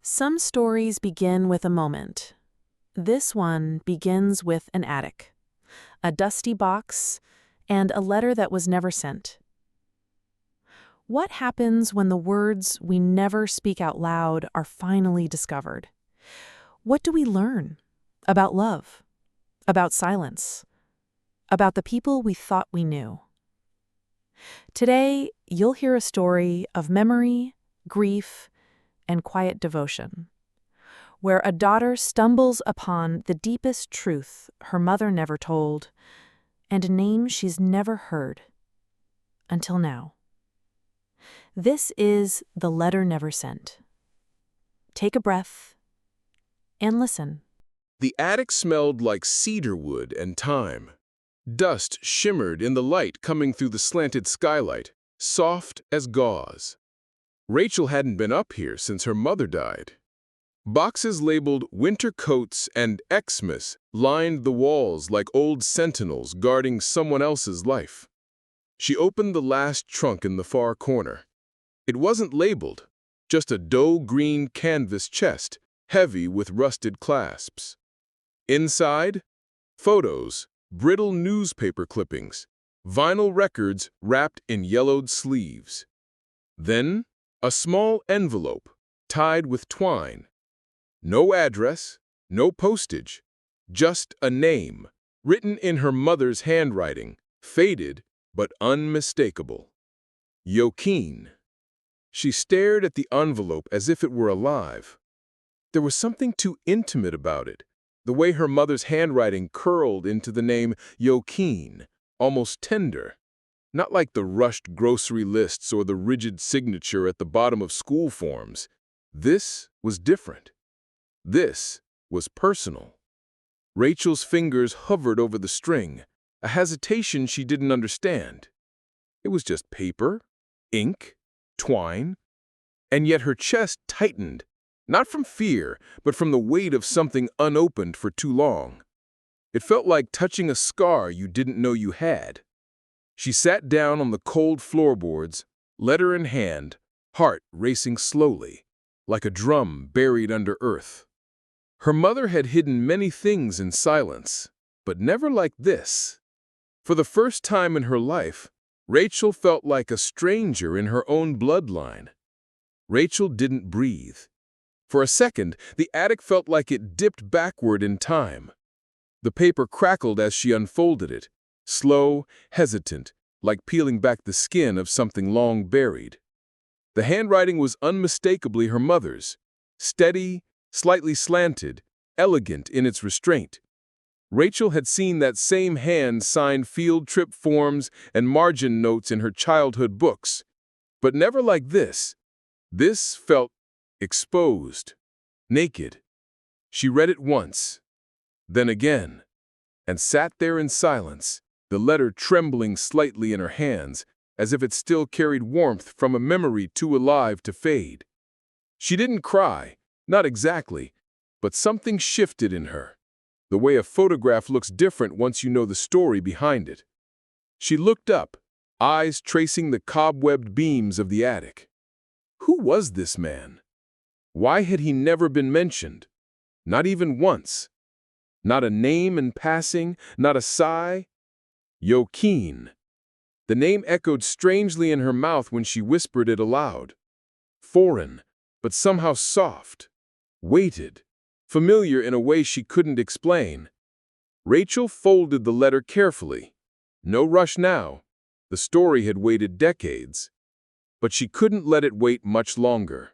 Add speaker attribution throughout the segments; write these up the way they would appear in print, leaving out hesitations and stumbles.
Speaker 1: Some stories begin with a moment. This one begins with an attic, a dusty box, and a letter that was never sent. What happens when the words we never speak out loud are finally discovered? What do we learn about love, about silence, about the people we thought we knew? Today, you'll hear a story of memory, grief, and quiet devotion, where a daughter stumbles upon the deepest truth her mother never told, and a name she's never heard until now. This is The Letter Never Sent. Take a breath and listen.
Speaker 2: The attic smelled like cedar wood and thyme. Dust shimmered in the light coming through the slanted skylight, soft as gauze. Rachel hadn't been up here since her mother died. Boxes labeled winter coats and Xmas lined the walls like old sentinels guarding someone else's life. She opened the last trunk in the far corner. It wasn't labeled, just a dough-green canvas chest, heavy with rusted clasps. Inside, photos, brittle newspaper clippings, vinyl records wrapped in yellowed sleeves. Then, a small envelope, tied with twine. No address, no postage, just a name, written in her mother's handwriting, faded but unmistakable. Joaquin. She stared at the envelope as if it were alive. There was something too intimate about it, the way her mother's handwriting curled into the name Joaquin, almost tender. Not like the rushed grocery lists or the rigid signature at the bottom of school forms. This was different. This was personal. Rachel's fingers hovered over the string, a hesitation she didn't understand. It was just paper, ink, twine, and yet her chest tightened, not from fear, but from the weight of something unopened for too long. It felt like touching a scar you didn't know you had. She sat down on the cold floorboards, letter in hand, heart racing slowly, like a drum buried under earth. Her mother had hidden many things in silence, but never like this. For the first time in her life, Rachel felt like a stranger in her own bloodline. Rachel didn't breathe. For a second, the attic felt like it dipped backward in time. The paper crackled as she unfolded it, slow, hesitant, like peeling back the skin of something long buried. The handwriting was unmistakably her mother's, steady, slightly slanted, elegant in its restraint. Rachel had seen that same hand sign field trip forms and margin notes in her childhood books, but never like this. This felt exposed, naked. She read it once, then again, and sat there in silence, the letter trembling slightly in her hands, as if it still carried warmth from a memory too alive to fade. She didn't cry, not exactly, but something shifted in her, the way a photograph looks different once you know the story behind it. She looked up, eyes tracing the cobwebbed beams of the attic. Who was this man? Why had he never been mentioned? Not even once. Not a name in passing, not a sigh. Joaquin. The name echoed strangely in her mouth when she whispered it aloud. Foreign, but somehow soft. Weighted. Familiar in a way she couldn't explain. Rachel folded the letter carefully. No rush now. The story had waited decades. But she couldn't let it wait much longer.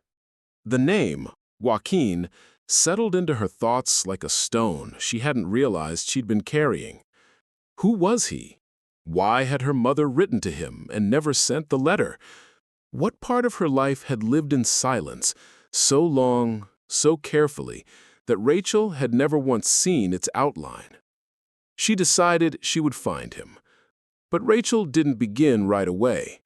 Speaker 2: The name, Joaquin, settled into her thoughts like a stone she hadn't realized she'd been carrying. Who was he? Why had her mother written to him and never sent the letter? What part of her life had lived in silence, so long, so carefully, that Rachel had never once seen its outline? She decided she would find him. But Rachel didn't begin right away.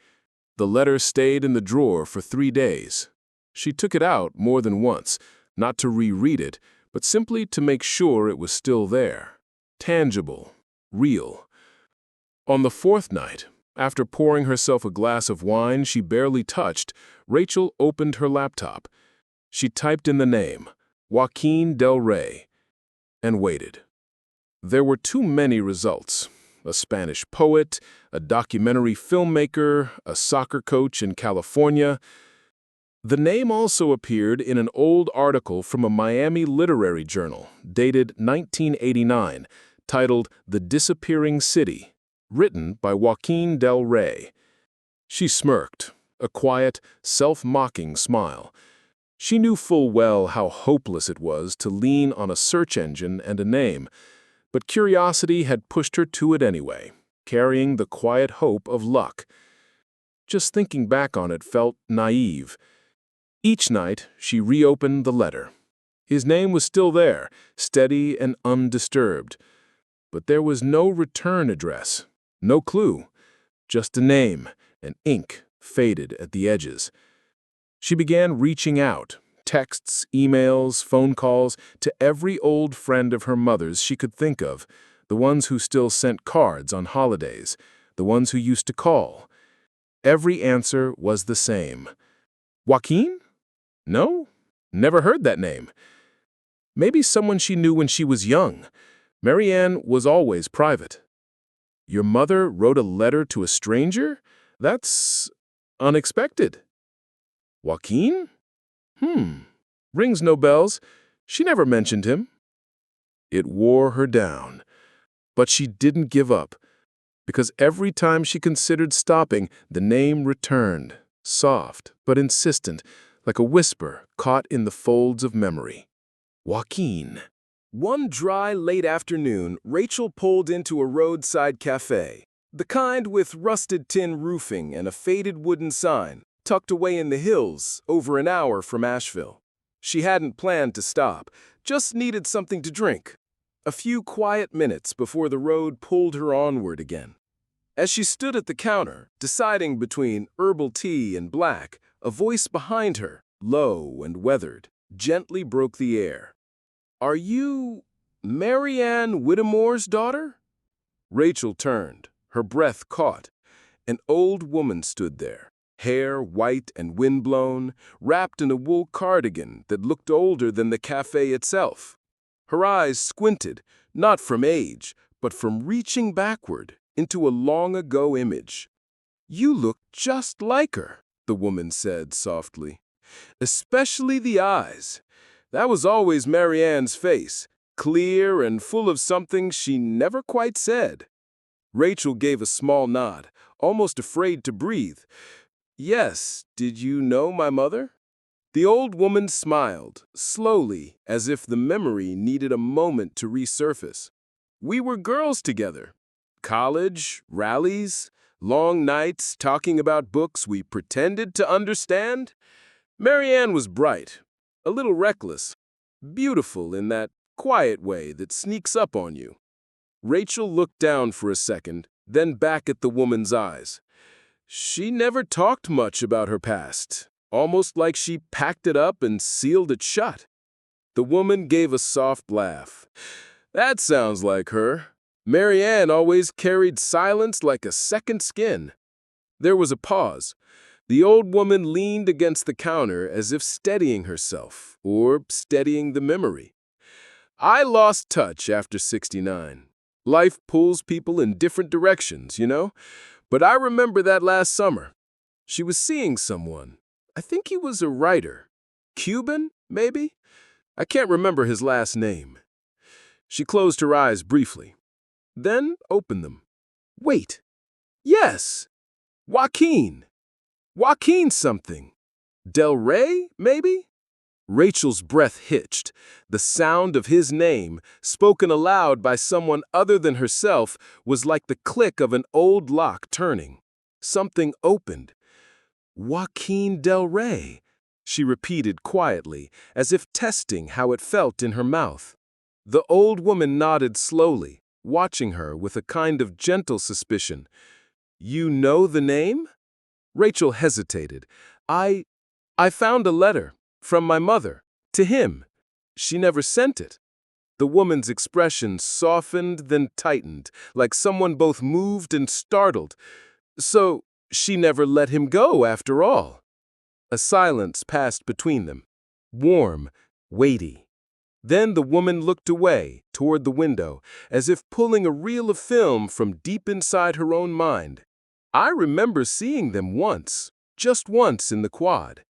Speaker 2: The letter stayed in the drawer for 3 days. She took it out more than once, not to reread it, but simply to make sure it was still there. Tangible, real. On the 4th night, after pouring herself a glass of wine she barely touched, Rachel opened her laptop. She typed in the name, Joaquin Del Rey, and waited. There were too many results. A Spanish poet, a documentary filmmaker, a soccer coach in California. The name also appeared in an old article from a Miami literary journal, dated 1989, titled The Disappearing City, written by Joaquin Del Rey. She smirked, a quiet, self-mocking smile. She knew full well how hopeless it was to lean on a search engine and a name, but curiosity had pushed her to it anyway, carrying the quiet hope of luck. Just thinking back on it felt naive. Each night, she reopened the letter. His name was still there, steady and undisturbed. But there was no return address, no clue, just a name, and ink faded at the edges. She began reaching out, texts, emails, phone calls, to every old friend of her mother's she could think of, the ones who still sent cards on holidays, the ones who used to call. Every answer was the same. Joaquin? No, never heard that name. Maybe someone she knew when she was young. Marianne was always private. Your mother wrote a letter to a stranger? That's unexpected. Joaquin? Rings no bells. She never mentioned him. It wore her down. But she didn't give up, because every time she considered stopping, the name returned, soft but insistent, like a whisper caught in the folds of memory. Joaquin.
Speaker 3: One dry, late afternoon, Rachel pulled into a roadside cafe, the kind with rusted tin roofing and a faded wooden sign, tucked away in the hills, over an hour from Asheville. She hadn't planned to stop, just needed something to drink. A few quiet minutes before the road pulled her onward again. As she stood at the counter, deciding between herbal tea and black, a voice behind her, low and weathered, gently broke the air. "Are you Marianne Whittemore's daughter?" Rachel turned, her breath caught. An old woman stood there, hair white and windblown, wrapped in a wool cardigan that looked older than the cafe itself. Her eyes squinted, not from age, but from reaching backward into a long-ago image. "You look just like her," the woman said softly. "Especially the eyes. That was always Marianne's face, clear and full of something she never quite said." Rachel gave a small nod, almost afraid to breathe. "Yes, did you know my mother?" The old woman smiled, slowly, as if the memory needed a moment to resurface. "We were girls together. College, rallies, long nights talking about books we pretended to understand. Marianne was bright, a little reckless, beautiful in that quiet way that sneaks up on you." Rachel looked down for a second, then back at the woman's eyes. She never talked much about her past, almost like she packed it up and sealed it shut. The woman gave a soft laugh. "That sounds like her. Marianne always carried silence like a second skin." There was a pause. The old woman leaned against the counter as if steadying herself, or steadying the memory. "I lost touch after 69. Life pulls people in different directions, you know? But I remember that last summer. She was seeing someone. I think he was a writer. Cuban, maybe? I can't remember his last name." She closed her eyes briefly, then opened them. "Wait. Yes! Joaquin! Joaquin something. Del Rey, maybe?" Rachel's breath hitched. The sound of his name, spoken aloud by someone other than herself, was like the click of an old lock turning. Something opened. "Joaquin Del Rey," she repeated quietly, as if testing how it felt in her mouth. The old woman nodded slowly, watching her with a kind of gentle suspicion. "You know the name?" Rachel hesitated. I found a letter from my mother to him. She never sent it." The woman's expression softened then tightened, like someone both moved and startled. "So she never let him go after all." A silence passed between them. warm, weighty. Then the woman looked away, toward the window, as if pulling a reel of film from deep inside her own mind. I remember seeing them once, just once in the quad.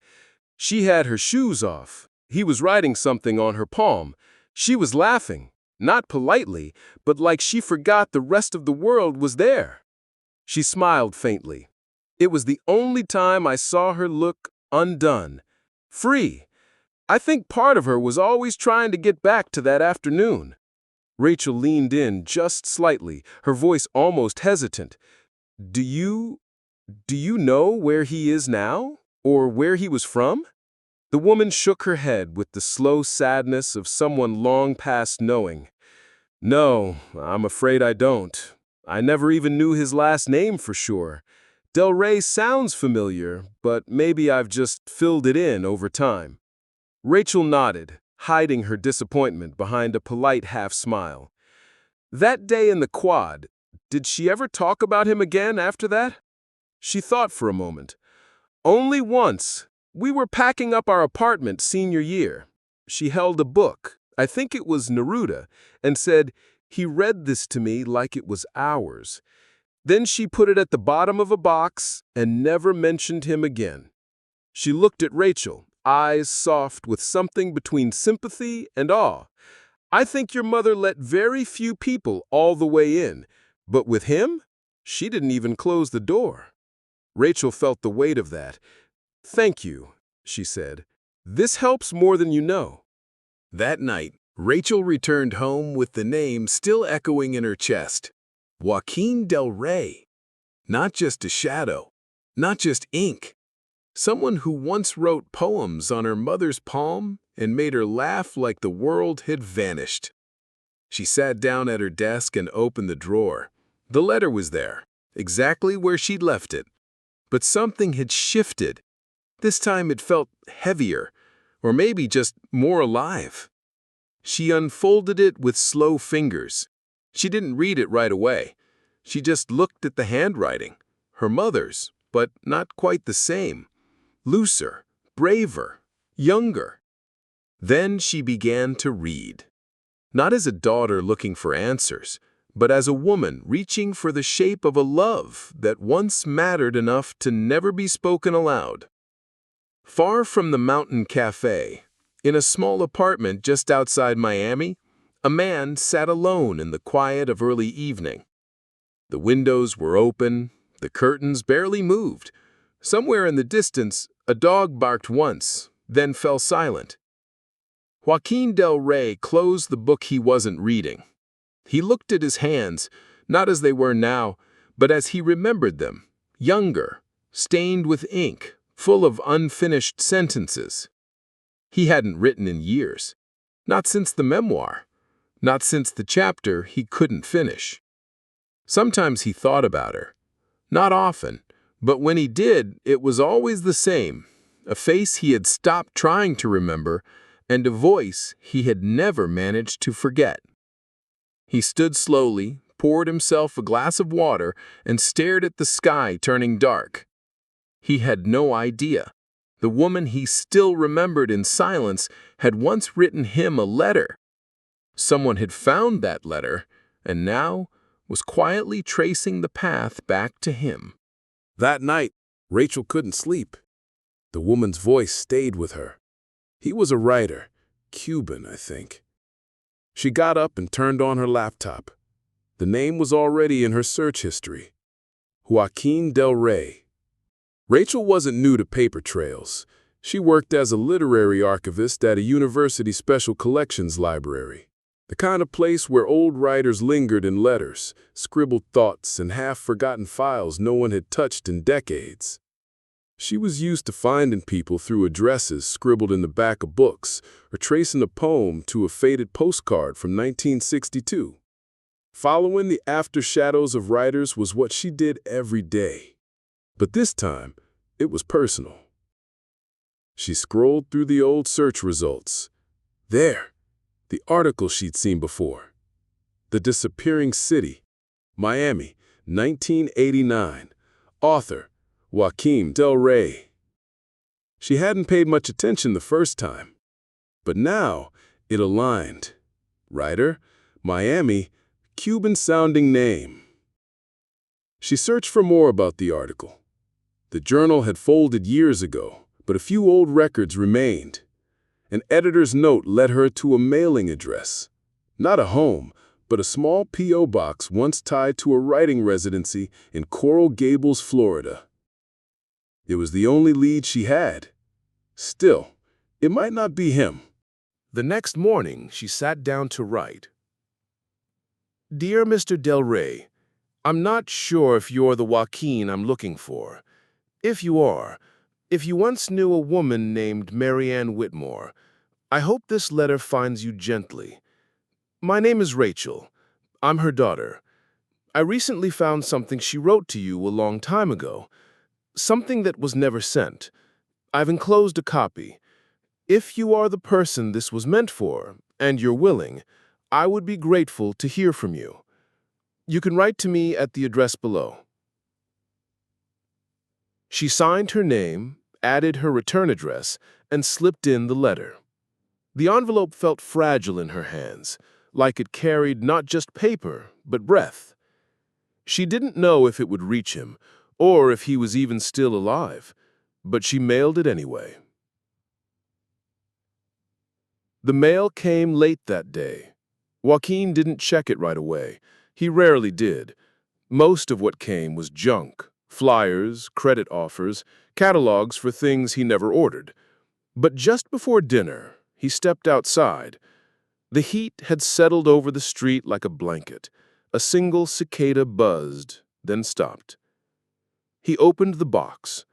Speaker 3: She had her shoes off. He was writing something on her palm. She was laughing, not politely, but like she forgot the rest of the world was there. She smiled faintly. It was the only time I saw her look undone, free. I think part of her was always trying to get back to that afternoon. Rachel leaned in just slightly, her voice almost hesitant. Do you know where he is now? Or where he was from? The woman shook her head with the slow sadness of someone long past knowing. No, I'm afraid I don't. I never even knew his last name for sure. Del Rey sounds familiar, but maybe I've just filled it in over time. Rachel nodded, hiding her disappointment behind a polite half-smile. That day in the quad, did she ever talk about him again after that? She thought for a moment. Only once. We were packing up our apartment senior year. She held a book, I think it was Neruda, and said, "He read this to me like it was ours." Then she put it at the bottom of a box and never mentioned him again. She looked at Rachel, eyes soft with something between sympathy and awe. I think your mother let very few people all the way in, but with him, she didn't even close the door. Rachel felt the weight of that. Thank you, she said. This helps more than you know.
Speaker 2: That night, Rachel returned home with the name still echoing in her chest. Joaquin Del Rey. Not just a shadow, not just ink. Someone who once wrote poems on her mother's palm and made her laugh like the world had vanished. She sat down at her desk and opened the drawer. The letter was there, exactly where she'd left it. But something had shifted. This time it felt heavier, or maybe just more alive. She unfolded it with slow fingers. She didn't read it right away. She just looked at the handwriting, her mother's, but not quite the same. Looser, braver, younger. Then she began to read. Not as a daughter looking for answers, but as a woman reaching for the shape of a love that once mattered enough to never be spoken aloud. Far from the mountain cafe, in a small apartment just outside Miami, a man sat alone in the quiet of early evening. The windows were open, the curtains barely moved. Somewhere in the distance, a dog barked once, then fell silent. Joaquin Del Rey closed the book he wasn't reading. He looked at his hands, not as they were now, but as he remembered them, younger, stained with ink, full of unfinished sentences. He hadn't written in years, not since the memoir, not since the chapter he couldn't finish. Sometimes he thought about her, not often, but when he did, it was always the same, a face he had stopped trying to remember, and a voice he had never managed to forget. He stood slowly, poured himself a glass of water, and stared at the sky turning dark. He had no idea. The woman he still remembered in silence had once written him a letter. Someone had found that letter, and now was quietly tracing the path back to him. That night, Rachel couldn't sleep. The woman's voice stayed with her. He was a writer, Cuban, I think. She got up and turned on her laptop. The name was already in her search history. Joaquin Del Rey. Rachel wasn't new to paper trails. She worked as a literary archivist at a university special collections library. The kind of place where old writers lingered in letters, scribbled thoughts, and half-forgotten files no one had touched in decades. She was used to finding people through addresses scribbled in the back of books, or tracing a poem to a faded postcard from 1962. Following the aftershadows of writers was what she did every day. But this time, it was personal. She scrolled through the old search results. There, the article she'd seen before. The Disappearing City, Miami, 1989. Author, Joaquin Del Rey. She hadn't paid much attention the first time. But now it aligned. Writer, Miami, Cuban-sounding name. She searched for more about the article. The journal had folded years ago, but a few old records remained. An editor's note led her to a mailing address. Not a home, but a small P.O. box once tied to a writing residency in Coral Gables, Florida. It was the only lead she had. Still, it might not be him.
Speaker 3: The next morning, she sat down to write. Dear Mr. Del Rey, I'm not sure if you're the Joaquin I'm looking for. If you are, if you once knew a woman named Marianne Whitmore, I hope this letter finds you gently. My name is Rachel. I'm her daughter. I recently found something she wrote to you a long time ago, something that was never sent. I've enclosed a copy. If you are the person this was meant for, and you're willing, I would be grateful to hear from you. You can write to me at the address below. She signed her name, added her return address, and slipped in the letter. The envelope felt fragile in her hands, like it carried not just paper, but breath. She didn't know if it would reach him, or if he was even still alive, but she mailed it anyway. The mail came late that day. Joaquin didn't check it right away. He rarely did. Most of what came was junk, flyers, credit offers, catalogs for things he never ordered. But just before dinner, he stepped outside. The heat had settled over the street like a blanket. A single cicada buzzed, then stopped. He opened the box.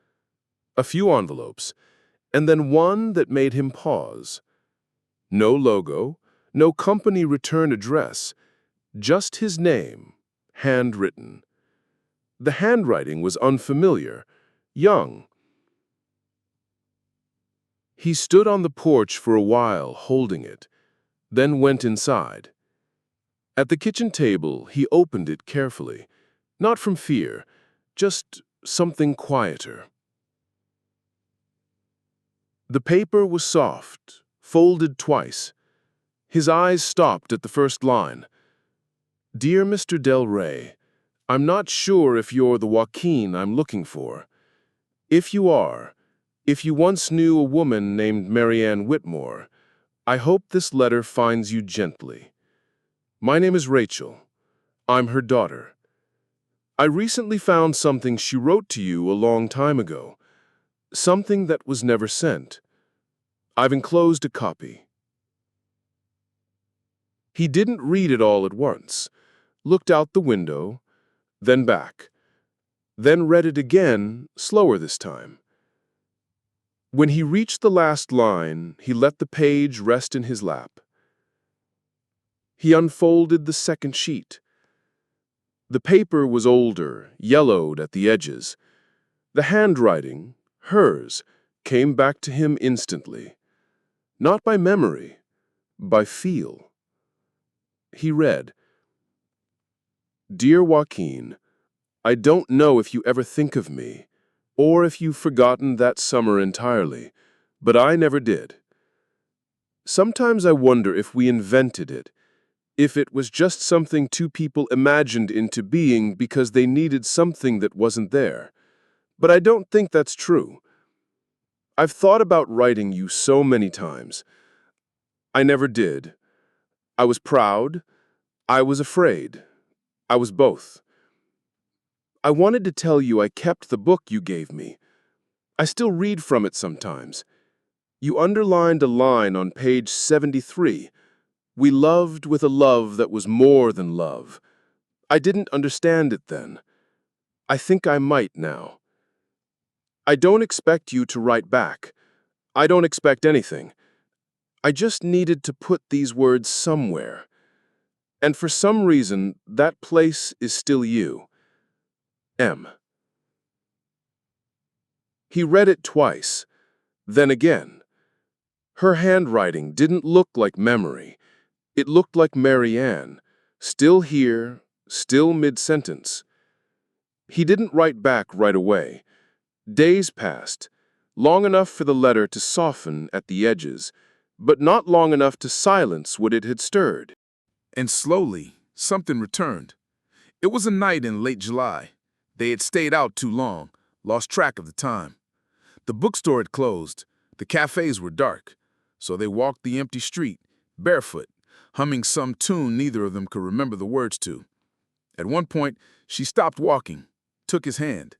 Speaker 3: A few envelopes, and then one that made him pause. No logo, no company return address, just his name, handwritten. The handwriting was unfamiliar, young. He stood on the porch for a while, holding it, then went inside. At the kitchen table, he opened it carefully, not from fear, just something quieter. The paper was soft, folded twice. His eyes stopped at the first line. Dear Mr. Del Rey, I'm not sure if you're the Joaquin I'm looking for. If you are, if you once knew a woman named Marianne Whitmore, I hope this letter finds you gently. My name is Rachel. I'm her daughter. I recently found something she wrote to you a long time ago, something that was never sent. I've enclosed a copy. He didn't read it all at once, looked out the window, then back, then read it again, slower this time. When he reached the last line, he let the page rest in his lap. He unfolded the second sheet. The paper was older, yellowed at the edges. The handwriting, hers, came back to him instantly. Not by memory, by feel. He read, Dear Joaquin, I don't know if you ever think of me, or if you've forgotten that summer entirely, but I never did. Sometimes I wonder if we invented it, if it was just something two people imagined into being because they needed something that wasn't there. But I don't think that's true. I've thought about writing you so many times. I never did. I was proud. I was afraid. I was both. I wanted to tell you I kept the book you gave me. I still read from it sometimes. You underlined a line on page 73. We loved with a love that was more than love. I didn't understand it then. I think I might now. I don't expect you to write back. I don't expect anything. I just needed to put these words somewhere. And for some reason, that place is still you. M. He read it twice, then again. Her handwriting didn't look like memory. It looked like Marianne, still here, still mid-sentence. He didn't write back right away. Days passed, long enough for the letter to soften at the edges, but not long enough to silence what it had stirred.
Speaker 2: And slowly, something returned. It was a night in late July. They had stayed out too long, lost track of the time. The bookstore had closed. The cafes were dark. So they walked the empty street, barefoot, humming some tune neither of them could remember the words to. At one point, she stopped walking, took his hand.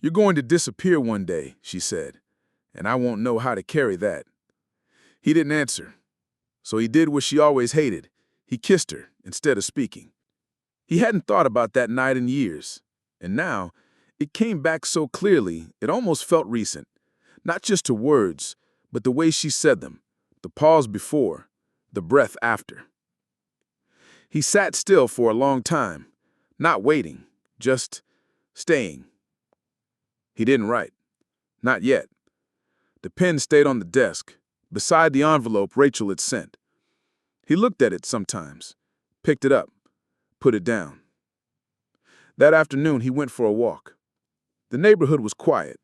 Speaker 2: "You're going to disappear one day," she said, "and I won't know how to carry that." He didn't answer, so he did what she always hated. He kissed her instead of speaking. He hadn't thought about that night in years, and now it came back so clearly it almost felt recent, not just her words, but the way she said them, the pause before, the breath after. He sat still for a long time, not waiting, just staying. He didn't write. Not yet. The pen stayed on the desk, beside the envelope Rachel had sent. He looked at it sometimes, picked it up, put it down. That afternoon, he went for a walk. The neighborhood was quiet.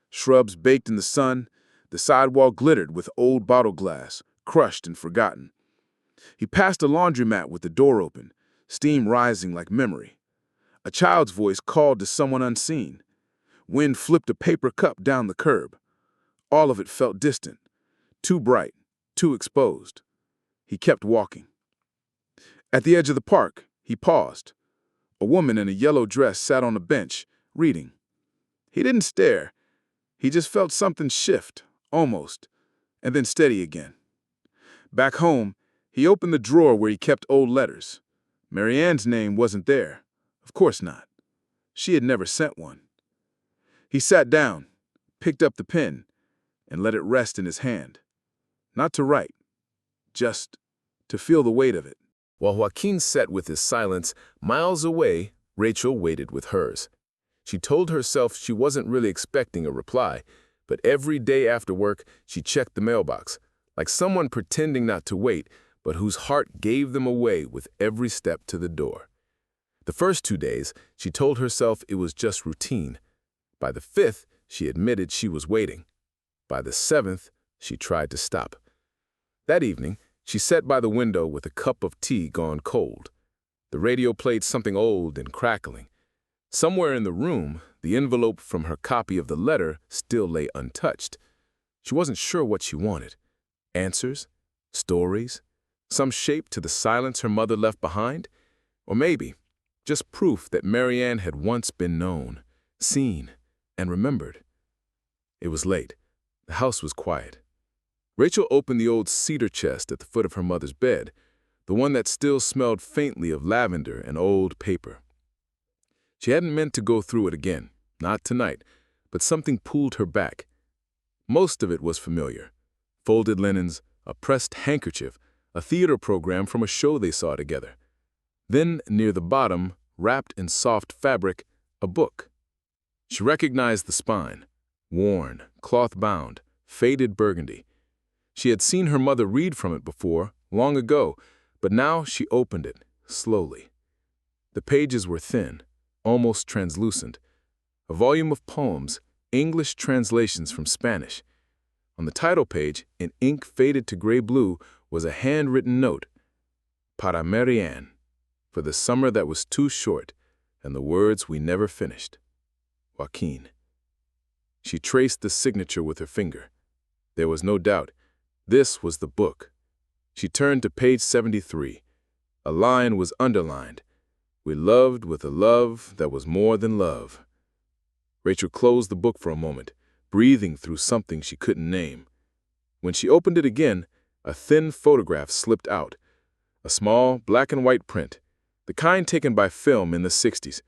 Speaker 2: Shrubs baked in the sun, the sidewalk glittered with old bottle glass, crushed and forgotten. He passed a laundromat with the door open, steam rising like memory. A child's voice called to someone unseen. Wind flipped a paper cup down the curb. All of it felt distant, too bright, too exposed. He kept walking. At the edge of the park, he paused. A woman in a yellow dress sat on a bench, reading. He didn't stare. He just felt something shift, almost, and then steady again. Back home, he opened the drawer where he kept old letters. Marianne's name wasn't there. Of course not. She had never sent one. He sat down, picked up the pen, and let it rest in his hand. Not to write, just to feel the weight of it. While Joaquin sat with his silence, miles away, Rachel waited with hers. She told herself she wasn't really expecting a reply, but every day after work, she checked the mailbox, like someone pretending not to wait, but whose heart gave them away with every step to the door. The first 2 days, she told herself it was just routine. By the 5th, she admitted she was waiting. By the 7th, she tried to stop. That evening, she sat by the window with a cup of tea gone cold. The radio played something old and crackling. Somewhere in the room, the envelope from her copy of the letter still lay untouched. She wasn't sure what she wanted. Answers? Stories? Some shape to the silence her mother left behind? Or maybe just proof that Marianne had once been known, seen, and remembered. It was late. The house was quiet. Rachel opened the old cedar chest at the foot of her mother's bed, the one that still smelled faintly of lavender and old paper. She hadn't meant to go through it again, not tonight, but something pulled her back. Most of it was familiar. Folded linens, a pressed handkerchief, a theater program from a show they saw together. Then, near the bottom, wrapped in soft fabric, a book. She recognized the spine, worn, cloth-bound, faded burgundy. She had seen her mother read from it before, long ago, but now she opened it, slowly. The pages were thin, almost translucent. A volume of poems, English translations from Spanish. On the title page, in ink faded to gray-blue, was a handwritten note. Para Marianne, for the summer that was too short, and the words we never finished. Joaquin. She traced the signature with her finger. There was no doubt. This was the book. She turned to page 73. A line was underlined. We loved with a love that was more than love. Rachel closed the book for a moment, breathing through something she couldn't name. When she opened it again, a thin photograph slipped out. A small, black and white print, the kind taken by film in the 60s.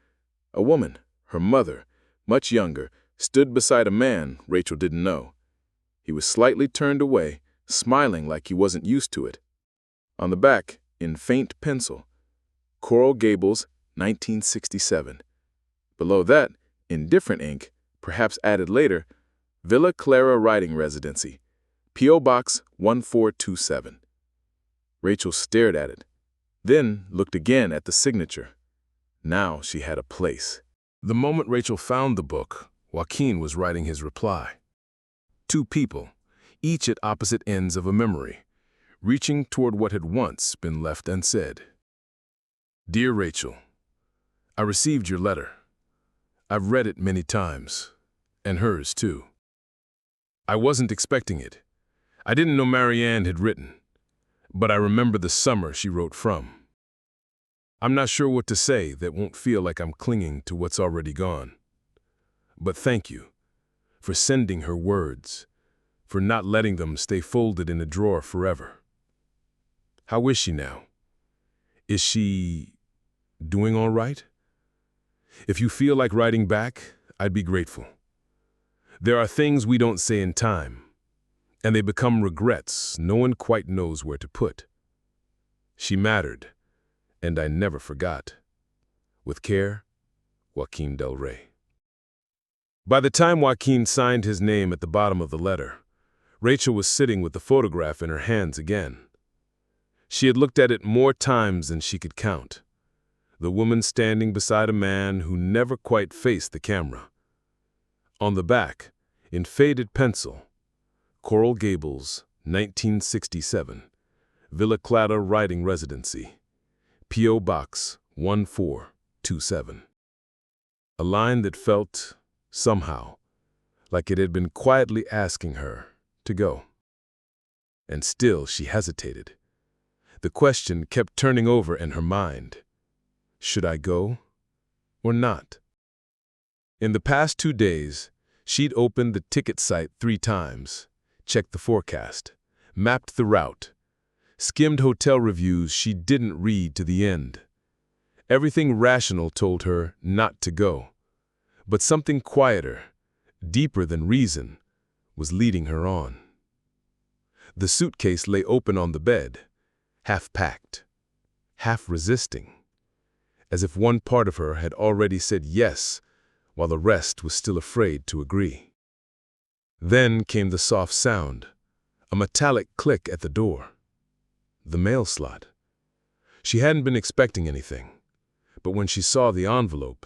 Speaker 2: A woman, her mother, much younger, stood beside a man Rachel didn't know. He was slightly turned away, smiling like he wasn't used to it. On the back, in faint pencil, Coral Gables, 1967. Below that, in different ink, perhaps added later, Villa Clara Writing Residency, P.O. Box 1427. Rachel stared at it, then looked again at the signature. Now she had a place. The moment Rachel found the book, Joaquin was writing his reply. Two people, each at opposite ends of a memory, reaching toward what had once been left unsaid. Dear Rachel, I received your letter. I've read it many times, and hers too. I wasn't expecting it. I didn't know Marianne had written, but I remember the summer she wrote from. I'm not sure what to say that won't feel like I'm clinging to what's already gone. But thank you for sending her words, for not letting them stay folded in a drawer forever. How is she now? Is she doing all right? If you feel like writing back, I'd be grateful. There are things we don't say in time, and they become regrets no one quite knows where to put. She mattered, and I never forgot. With care, Joaquin Del Rey. By the time Joaquin signed his name at the bottom of the letter, Rachel was sitting with the photograph in her hands again. She had looked at it more times than she could count. The woman standing beside a man who never quite faced the camera. On the back, in faded pencil, Coral Gables, 1967, Villa Clara Writing Residency, P.O. Box 1427. A line that felt, somehow, like it had been quietly asking her to go. And still she hesitated. The question kept turning over in her mind. Should I go or not? In the past 2 days, she'd opened the ticket site 3 times, checked the forecast, mapped the route, skimmed hotel reviews she didn't read to the end. Everything rational told her not to go, but something quieter, deeper than reason, was leading her on. The suitcase lay open on the bed, half packed, half resisting, as if one part of her had already said yes, while the rest was still afraid to agree. Then came the soft sound, a metallic click at the door. The mail slot. She hadn't been expecting anything, but when she saw the envelope,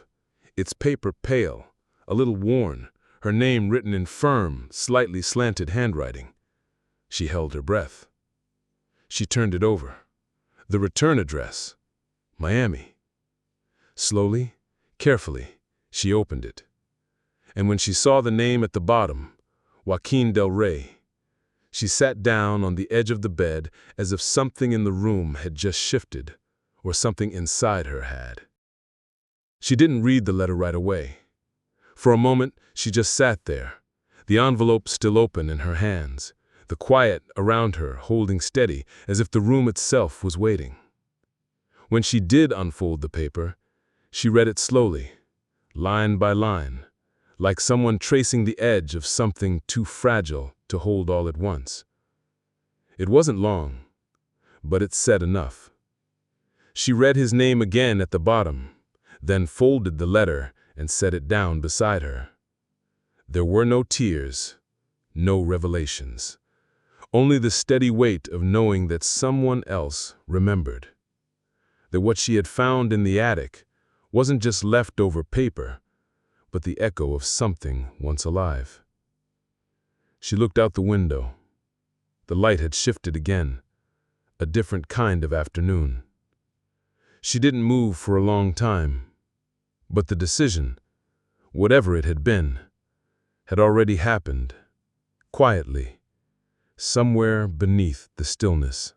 Speaker 2: its paper pale, a little worn, her name written in firm, slightly slanted handwriting, she held her breath. She turned it over. The return address, Miami. Slowly, carefully, she opened it. And when she saw the name at the bottom, Joaquin Del Rey, she sat down on the edge of the bed as if something in the room had just shifted, or something inside her had. She didn't read the letter right away. For a moment, she just sat there, the envelope still open in her hands, the quiet around her holding steady as if the room itself was waiting. When she did unfold the paper, she read it slowly, line by line, like someone tracing the edge of something too fragile to hold all at once. It wasn't long, but it said enough. She read his name again at the bottom, then folded the letter and set it down beside her. There were no tears, no revelations, only the steady weight of knowing that someone else remembered. That what she had found in the attic wasn't just leftover paper, but the echo of something once alive. She looked out the window. The light had shifted again, a different kind of afternoon. She didn't move for a long time, but the decision, whatever it had been, had already happened, quietly, somewhere beneath the stillness.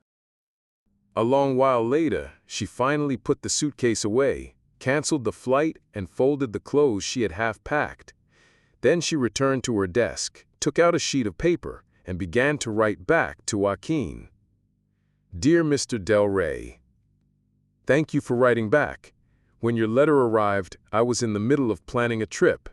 Speaker 3: A long while later, she finally put the suitcase away, canceled the flight, and folded the clothes she had half packed. Then she returned to her desk, took out a sheet of paper, and began to write back to Joaquin. Dear Mr. Del Rey, thank you for writing back. When your letter arrived, I was in the middle of planning a trip.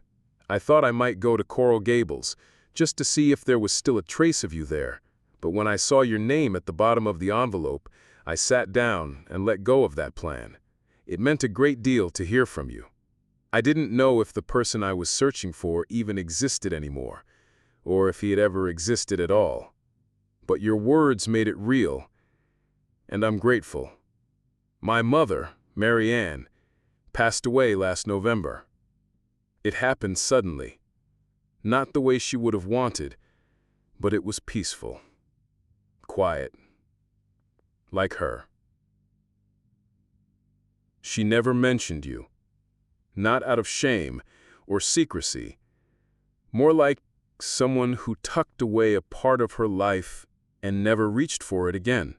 Speaker 3: I thought I might go to Coral Gables, just to see if there was still a trace of you there. But when I saw your name at the bottom of the envelope, I sat down and let go of that plan. It meant a great deal to hear from you. I didn't know if the person I was searching for even existed anymore, or if he had ever existed at all. But your words made it real, and I'm grateful. My mother, Marianne, passed away last November. It happened suddenly. Not the way she would have wanted, but it was peaceful, quiet,
Speaker 2: like her. She never mentioned you, not out of shame or secrecy, more like someone who tucked away a part of her life and never reached for it again.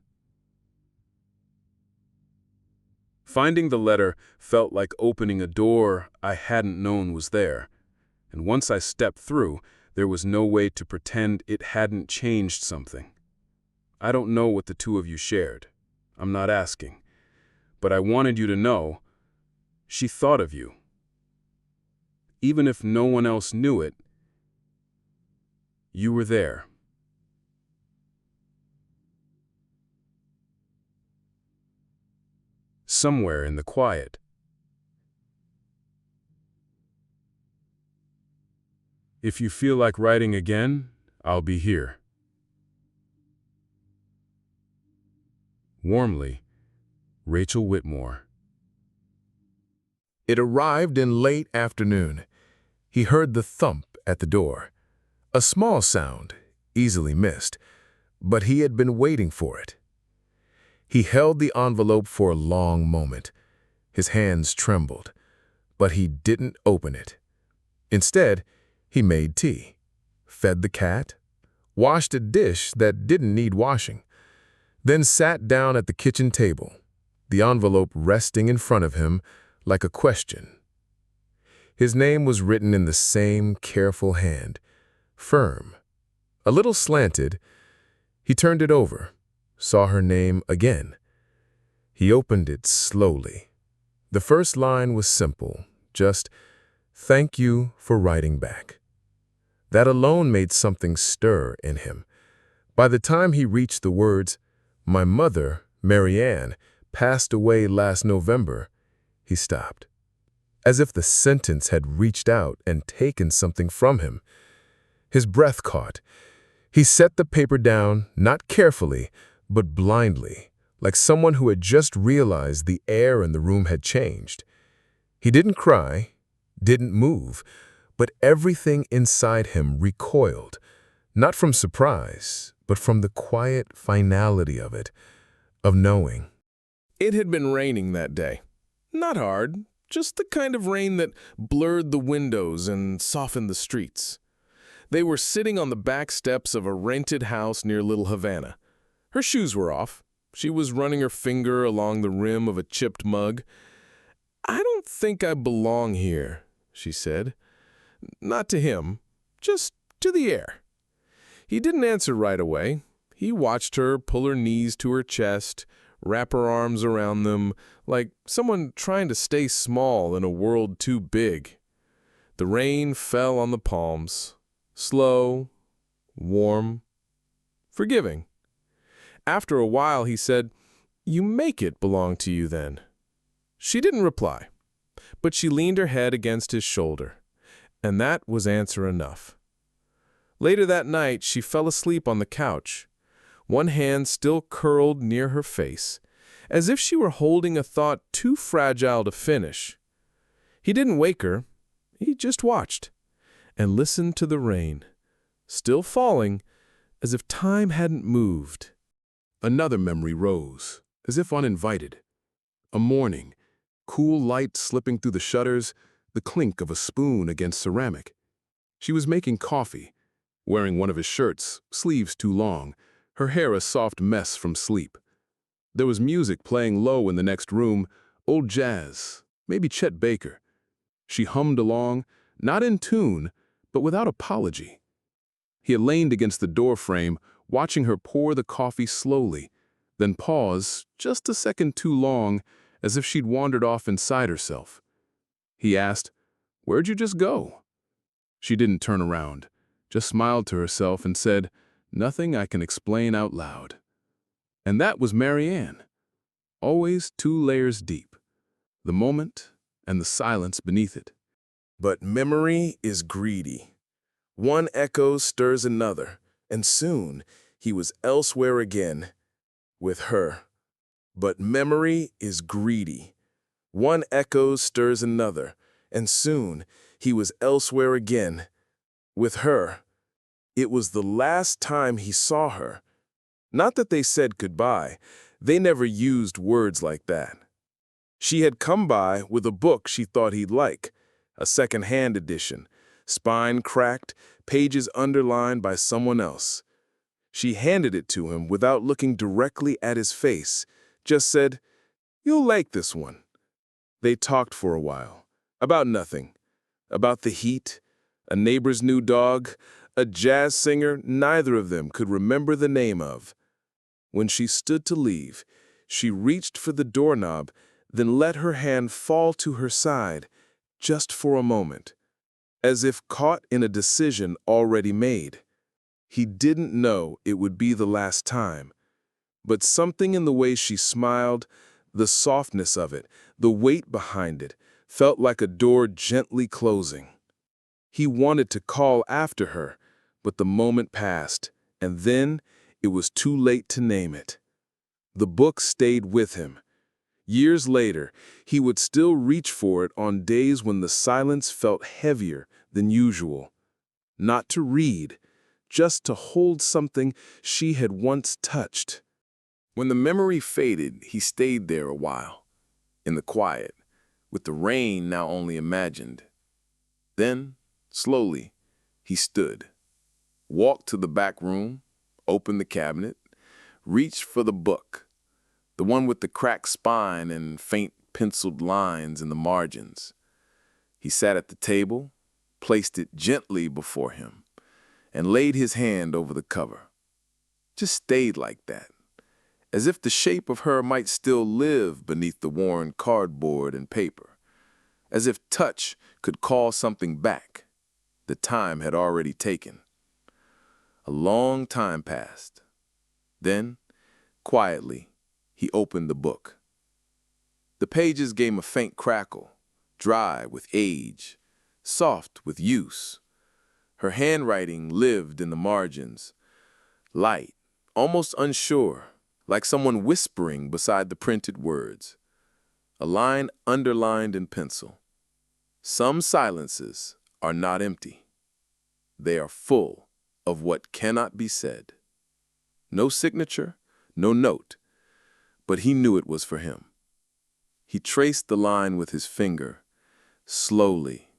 Speaker 2: Finding the letter felt like opening a door I hadn't known was there, and once I stepped through, there was no way to pretend it hadn't changed something. I don't know what the two of you shared. I'm not asking. But I wanted you to know she thought of you. Even if no one else knew it, you were there. Somewhere in the quiet. If you feel like writing again, I'll be here. Warmly, Rachel Whitmore.
Speaker 3: It arrived in late afternoon. He heard the thump at the door. A small sound, easily missed, but he had been waiting for it. He held the envelope for a long moment. His hands trembled, but he didn't open it. Instead, he made tea, fed the cat, washed a dish that didn't need washing, then sat down at the kitchen table, the envelope resting in front of him like a question. His name was written in the same careful hand, firm, a little slanted. He turned it over, saw her name again. He opened it slowly. The first line was simple, just, "Thank you for writing back." That alone made something stir in him. By the time he reached the words, "My mother, Marianne, passed away last November," he stopped, as if the sentence had reached out and taken something from him. His breath caught. He set the paper down, not carefully, but blindly, like someone who had just realized the air in the room had changed. He didn't cry, didn't move, but everything inside him recoiled, not from surprise, but from the quiet finality of it, of knowing. It had been raining that day. Not hard, just the kind of rain that blurred the windows and softened the streets. They were sitting on the back steps of a rented house near Little Havana. Her shoes were off. She was running her finger along the rim of a chipped mug. "I don't think I belong here," she said. Not to him, just to the air. He didn't answer right away. He watched her pull her knees to her chest, wrap her arms around them, like someone trying to stay small in a world too big. The rain fell on the palms, slow, warm, forgiving. After a while, he said, "You make it belong to you, then." She didn't reply, but she leaned her head against his shoulder, and that was answer enough. Later that night, she fell asleep on the couch, one hand still curled near her face, as if she were holding a thought too fragile to finish. He didn't wake her. He just watched and listened to the rain, still falling, as if time hadn't moved. Another memory rose, as if uninvited. A morning, cool light slipping through the shutters, the clink of a spoon against ceramic. She was making coffee, wearing one of his shirts, sleeves too long, her hair a soft mess from sleep. There was music playing low in the next room, old jazz, maybe Chet Baker. She hummed along, not in tune, but without apology. He had leaned against the doorframe, watching her pour the coffee slowly, then pause just a second too long, as if she'd wandered off inside herself. He asked, "Where'd you just go?" She didn't turn around, just smiled to herself and said, "Nothing I can explain out loud." And that was Marianne, always 2 layers deep, the moment and the silence beneath it. But memory is greedy. One echo stirs another, and soon he was elsewhere again, with her. But memory is greedy. One echo stirs another, and soon he was elsewhere again, with her. It was the last time he saw her. Not that they said goodbye. They never used words like that. She had come by with a book she thought he'd like, a second-hand edition, spine cracked, pages underlined by someone else. She handed it to him without looking directly at his face, just said, "You'll like this one." They talked for a while, about nothing, about the heat, a neighbor's new dog, a jazz singer neither of them could remember the name of. When she stood to leave, she reached for the doorknob, then let her hand fall to her side, just for a moment, as if caught in a decision already made. He didn't know it would be the last time, but something in the way she smiled, the softness of it, the weight behind it, felt like a door gently closing. He wanted to call after her, but the moment passed, and then it was too late to name it. The book stayed with him. Years later, he would still reach for it on days when the silence felt heavier than usual. Not to read, just to hold something she had once touched. When the memory faded, he stayed there a while, in the quiet, with the rain now only imagined. Then, slowly, he stood, walked to the back room, opened the cabinet, reached for the book, the one with the cracked spine and faint penciled lines in the margins. He sat at the table, placed it gently before him, and laid his hand over the cover. Just stayed like that, as if the shape of her might still live beneath the worn cardboard and paper, as if touch could call something back the time had already taken. A long time passed. Then, quietly, he opened the book. The pages gave a faint crackle, dry with age, soft with use. Her handwriting lived in the margins, light, almost unsure, like someone whispering beside the printed words. A line underlined in pencil. Some silences are not empty. They are full of what cannot be said. No signature, no note, but he knew it was for him. He traced the line with his finger, slowly,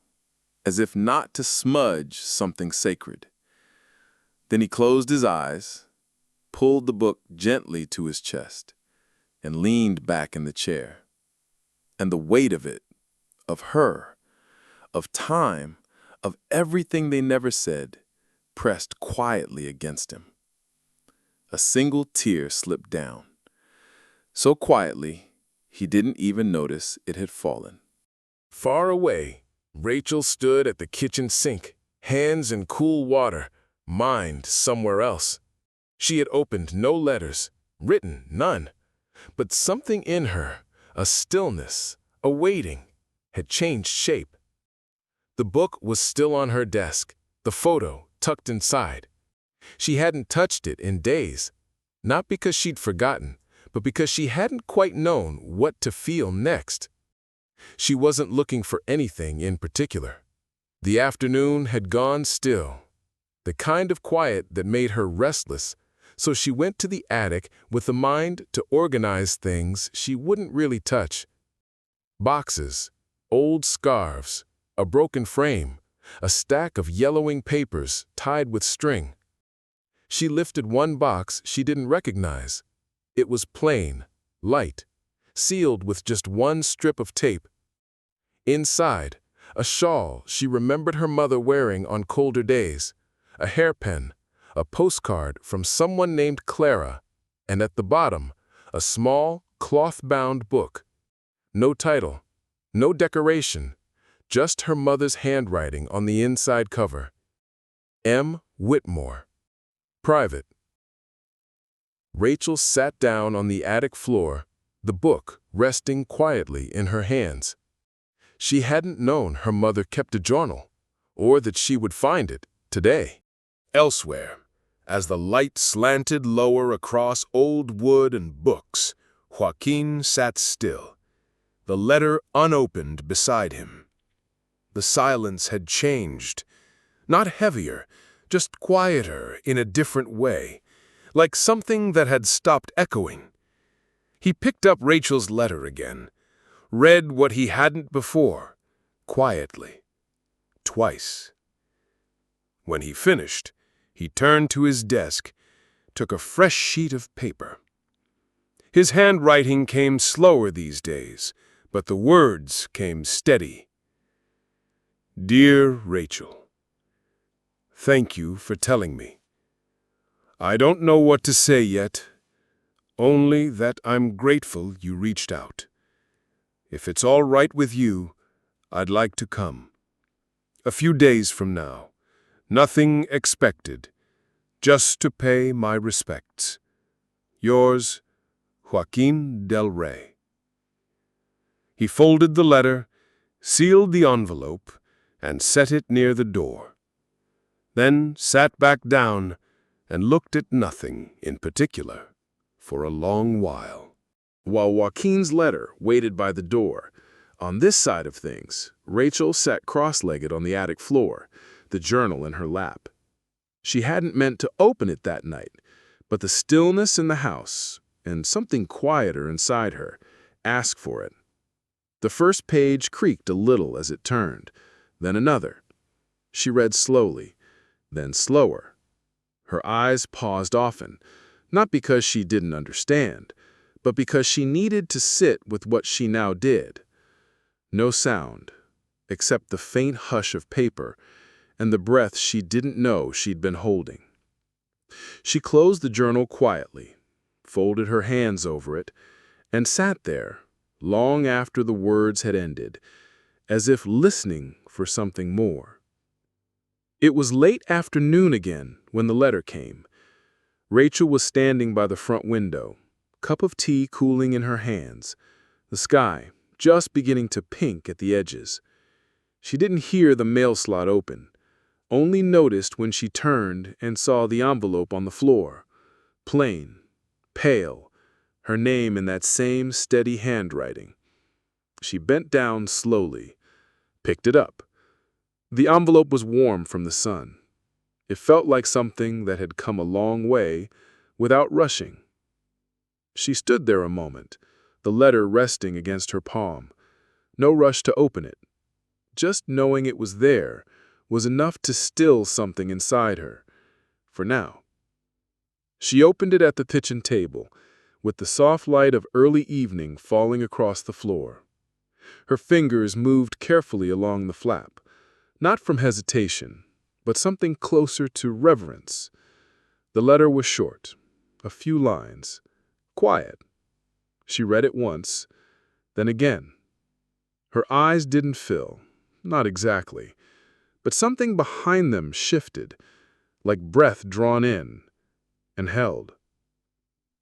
Speaker 3: as if not to smudge something sacred. Then he closed his eyes, pulled the book gently to his chest, and leaned back in the chair. And the weight of it, of her, of time, of everything they never said, pressed quietly against him. A single tear slipped down, so quietly he didn't even notice it had fallen. Far away, Rachel stood at the kitchen sink, hands in cool water, mind somewhere else. She had opened no letters, written none, but something in her, a stillness, a waiting, had changed shape. The book was still on her desk, the photo tucked inside. She hadn't touched it in days, not because she'd forgotten, but because she hadn't quite known what to feel next. She wasn't looking for anything in particular. The afternoon had gone still, the kind of quiet that made her restless, so she went to the attic with the mind to organize things she wouldn't really touch. Boxes, old scarves, a broken frame, a stack of yellowing papers tied with string. She lifted one box she didn't recognize. It was plain, light, sealed with just one strip of tape. Inside, a shawl she remembered her mother wearing on colder days, a hairpin, a postcard from someone named Clara, and at the bottom, a small, cloth-bound book. No title, no decoration, just her mother's handwriting on the inside cover. M. Whitmore. Private. Rachel sat down on the attic floor, the book resting quietly in her hands. She hadn't known her mother kept a journal, or that she would find it today. Elsewhere, as the light slanted lower across old wood and books, Joaquin sat still, the letter unopened beside him. The silence had changed, not heavier, just quieter in a different way, like something that had stopped echoing. He picked up Rachel's letter again, read what he hadn't before, quietly, twice. When he finished, he turned to his desk, took a fresh sheet of paper. His handwriting came slower these days, but the words came steady. Dear Rachel, thank you for telling me. I don't know what to say yet, only that I'm grateful you reached out. If it's all right with you, I'd like to come. A few days from now. Nothing expected, just to pay my respects. Yours, Joaquin Del Rey. He folded the letter, sealed the envelope, and set it near the door. Then sat back down and looked at nothing in particular for a long while.
Speaker 2: While Joaquin's letter waited by the door, on this side of things, Rachel sat cross-legged on the attic floor, the journal in her lap. She hadn't meant to open it that night, but the stillness in the house, and something quieter inside her, asked for it. The first page creaked a little as it turned, then another. She read slowly, then slower. Her eyes paused often, not because she didn't understand, but because she needed to sit with what she now did. No sound, except the faint hush of paper and the breath she didn't know she'd been holding. She closed the journal quietly, folded her hands over it, and sat there, long after the words had ended, as if listening for something more. It was late afternoon again when the letter came. Rachel was standing by the front window, cup of tea cooling in her hands, the sky just beginning to pink at the edges. She didn't hear the mail slot open, only noticed when she turned and saw the envelope on the floor, plain, pale, her name in that same steady handwriting. She bent down slowly, picked it up. The envelope was warm from the sun. It felt like something that had come a long way without rushing. She stood there a moment, the letter resting against her palm. No rush to open it. Just knowing it was there was enough to still something inside her, for now. She opened it at the kitchen table, with the soft light of early evening falling across the floor. Her fingers moved carefully along the flap, not from hesitation, but something closer to reverence. The letter was short, a few lines, quiet. She read it once, then again. Her eyes didn't fill, not exactly, but something behind them shifted, like breath drawn in and held.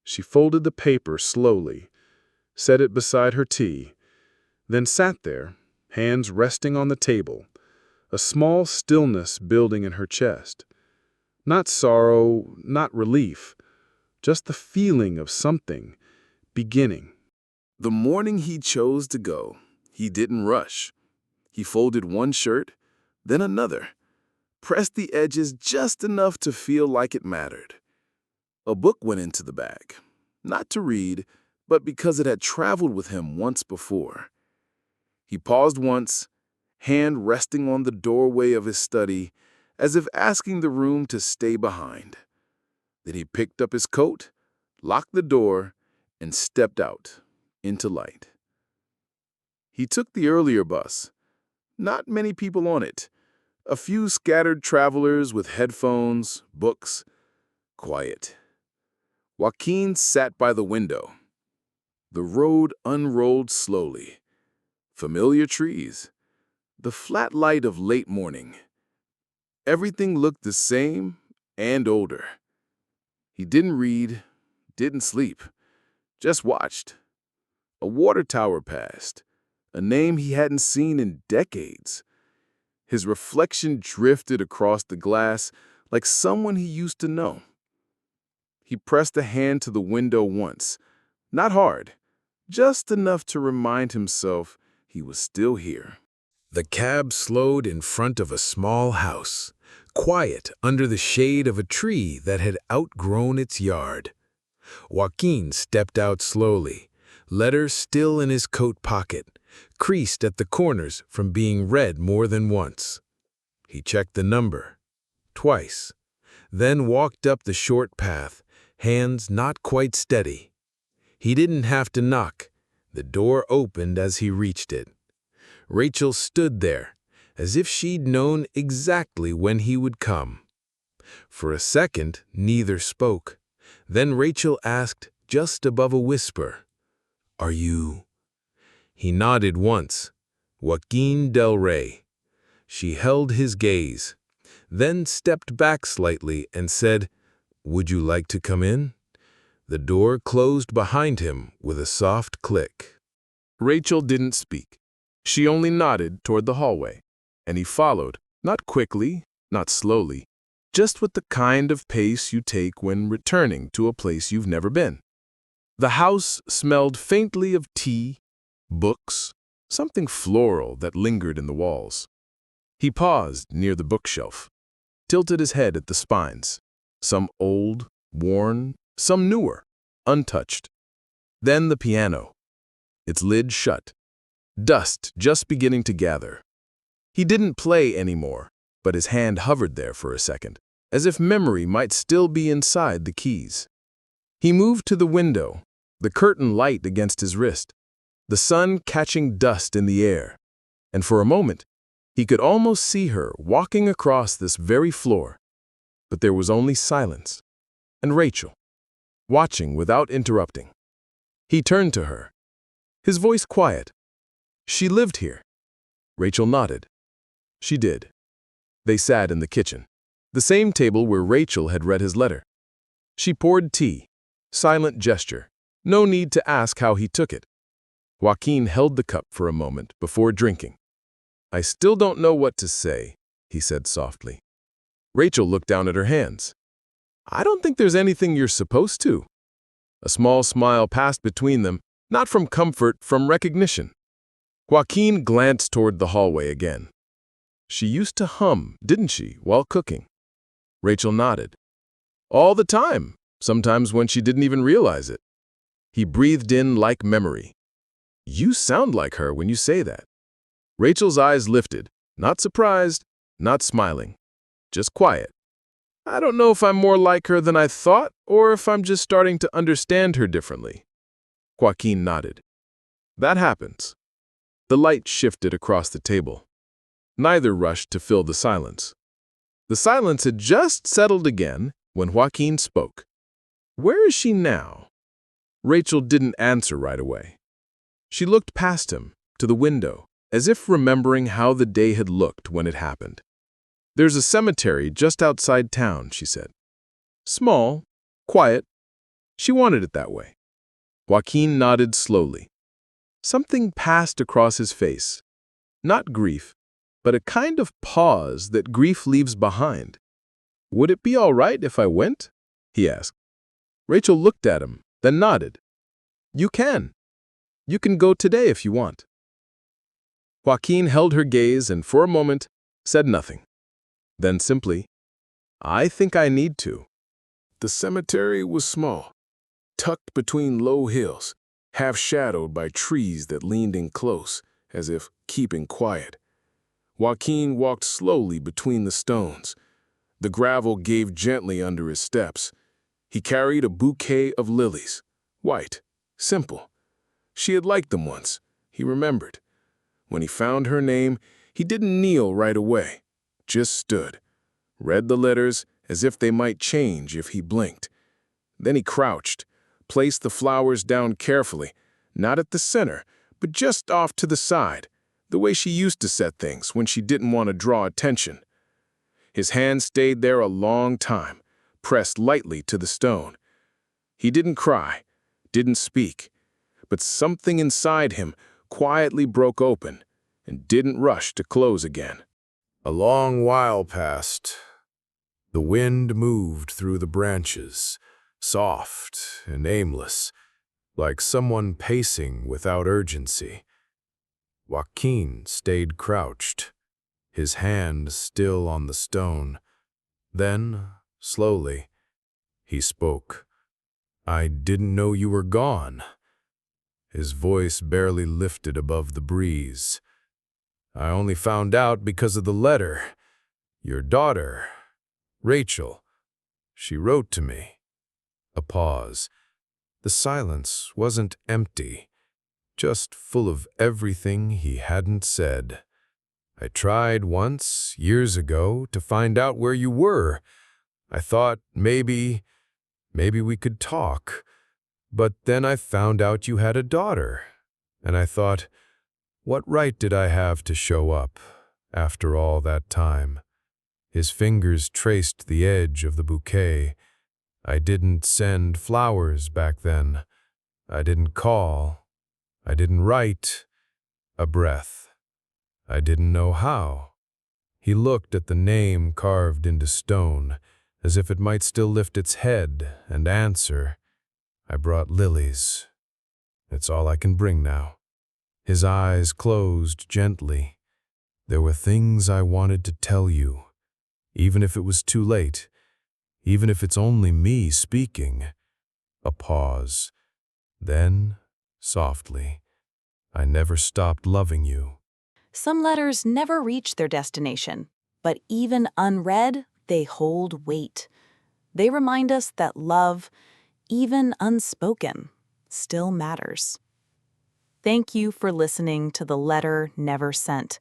Speaker 2: She folded the paper slowly, set it beside her tea, then sat there, hands resting on the table, a small stillness building in her chest. Not sorrow, not relief, just the feeling of something beginning. The morning he chose to go, he didn't rush. He folded one shirt, then another, pressed the edges just enough to feel like it mattered. A book went into the bag, not to read, but because it had traveled with him once before. He paused once, hand resting on the doorway of his study, as if asking the room to stay behind. Then he picked up his coat, locked the door, and stepped out into light. He took the earlier bus. Not many people on it. A few scattered travelers with headphones, books. Quiet. Joaquin sat by the window. The road unrolled slowly. Familiar trees. The flat light of late morning. Everything looked the same and older. He didn't read, didn't sleep, just watched. A water tower passed, a name he hadn't seen in decades. His reflection drifted across the glass like someone he used to know. He pressed a hand to the window once, not hard, just enough to remind himself he was still here. The cab slowed in front of a small house, quiet under the shade of a tree that had outgrown its yard. Joaquin stepped out slowly, letter still in his coat pocket, creased at the corners from being read more than once. He checked the number, twice, then walked up the short path, hands not quite steady. He didn't have to knock. The door opened as he reached it. Rachel stood there, as if she'd known exactly when he would come. For a second, neither spoke. Then Rachel asked, just above a whisper, "Are you?" He nodded once. Joaquin del Rey. She held his gaze, then stepped back slightly and said, "Would you like to come in?" The door closed behind him with a soft click.
Speaker 3: Rachel didn't speak. She only nodded toward the hallway, and he followed, not quickly, not slowly, just with the kind of pace you take when returning to a place you've never been. The house smelled faintly of tea, books, something floral that lingered in the walls. He paused near the bookshelf, tilted his head at the spines, some old, worn, some newer, untouched. Then the piano, its lid shut, dust just beginning to gather. He didn't play anymore, but his hand hovered there for a second, as if memory might still be inside the keys. He moved to the window, the curtain light against his wrist, the sun catching dust in the air, and for a moment, he could almost see her walking across this very floor. But there was only silence, and Rachel, watching without interrupting. He turned to her, his voice quiet. "She lived here." Rachel nodded. She did. They sat in the kitchen, the same table where Rachel had read his letter. She poured tea, silent gesture, no need to ask how he took it. Joaquin held the cup for a moment before drinking. "I still don't know what to say," he said softly. Rachel looked down at her hands. "I don't think there's anything you're supposed to." A small smile passed between them, not from comfort, from recognition. Joaquin glanced toward the hallway again. "She used to hum, didn't she, while cooking?" Rachel nodded. "All the time, sometimes when she didn't even realize it." He breathed in like memory. "You sound like her when you say that." Rachel's eyes lifted, not surprised, not smiling, just quiet. "I don't know if I'm more like her than I thought, or if I'm just starting to understand her differently." Joaquin nodded. "That happens." The light shifted across the table. Neither rushed to fill the silence. The silence had just settled again when Joaquin spoke. "Where is she now?" Rachel didn't answer right away. She looked past him, to the window, as if remembering how the day had looked when it happened. "There's a cemetery just outside town," she said. "Small, quiet. She wanted it that way." Joaquin nodded slowly. Something passed across his face. Not grief, but a kind of pause that grief leaves behind. "Would it be all right if I went?" he asked. Rachel looked at him, then nodded. "You can. You can go today if you want." Joaquin held her gaze and for a moment said nothing. Then simply, "I think I need to." The cemetery was small, tucked between low hills, half shadowed by trees that leaned in close, as if keeping quiet. Joaquin walked slowly between the stones. The gravel gave gently under his steps. He carried a bouquet of lilies, white, simple. She had liked them once, he remembered. When he found her name, he didn't kneel right away, just stood, read the letters as if they might change if he blinked. Then he crouched, placed the flowers down carefully, not at the center, but just off to the side, the way she used to set things when she didn't want to draw attention. His hand stayed there a long time, pressed lightly to the stone. He didn't cry, didn't speak, but something inside him quietly broke open and didn't rush to close again.
Speaker 2: A long while passed. The wind moved through the branches, soft and aimless, like someone pacing without urgency. Joaquin stayed crouched, his hand still on the stone. Then, slowly, he spoke. "I didn't know you were gone."
Speaker 3: his voice barely lifted above the breeze. "I only found out because of the letter. Your daughter, Rachel, she wrote to me." A pause. The silence wasn't empty, just full of everything he hadn't said. "I tried once, years ago, to find out where you were. I thought maybe we could talk. But then I found out you had a daughter, and I thought, what right did I have to show up after all that time?" His fingers traced the edge of the bouquet. "I didn't send flowers back then. I didn't call. I didn't write." A breath. "I didn't know how." He looked at the name carved into stone, as if it might still lift its head and answer. "I brought lilies. It's all I can bring now." His eyes closed gently. "There were things I wanted to tell you, even if it was too late, even if it's only me speaking." A pause. Then, softly, "I never stopped loving you."
Speaker 1: Some letters never reach their destination, but even unread, they hold weight. They remind us that love, even unspoken, still matters. Thank you for listening to The Letter Never Sent.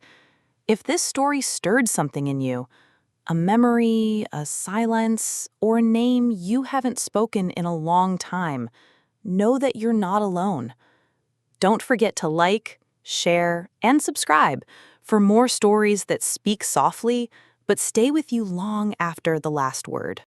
Speaker 1: If this story stirred something in you, a memory, a silence, or a name you haven't spoken in a long time, know that you're not alone. Don't forget to like, share, and subscribe for more stories that speak softly but stay with you long after the last word.